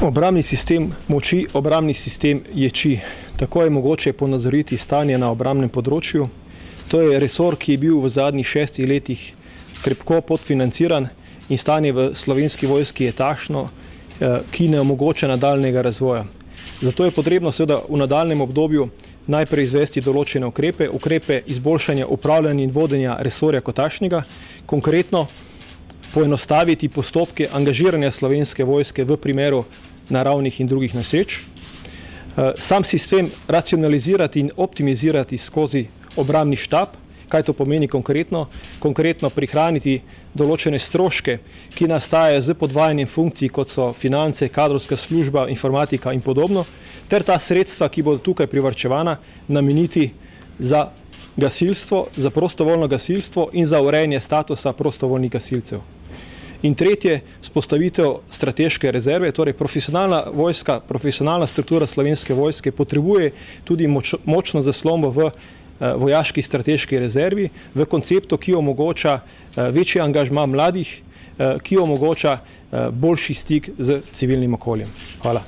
Obrambni sistem moči, obrambni sistem ječi. Tako je mogoče ponazoriti stanje na obrambnem področju. To je resor, ki je bil v zadnjih 6 letih krepko podfinanciran in stanje v Slovenski vojski je takšno, ki ne omogoča nadaljnega razvoja. Zato je potrebno seveda v nadaljnem obdobju najprej izvesti določene ukrepe izboljšanja upravljanja in vodenja resorja kot takšnega, konkretno poenostaviti postopke angažiranja Slovenske vojske v primeru naravnih in drugih nesreč, sam sistem racionalizirati in optimizirati skozi obrambni štab. Kaj to pomeni konkretno? Konkretno prihraniti določene stroške, ki nastajajo z podvajanjem funkcij, kot so finance, kadrovska služba, informatika in podobno, ter ta sredstva, ki bodo tukaj privarčevana, nameniti za gasilstvo, za prostovoljno gasilstvo in za urejanje statusa prostovoljnih gasilcev. In tretje, vzpostavitev strateške rezerve, torej profesionalna vojska, profesionalna struktura Slovenske vojske potrebuje tudi močno zaslombo v vojaški strateški rezervi, v konceptu, ki omogoča večji angažma mladih, ki omogoča boljši stik z civilnim okoljem. Hvala.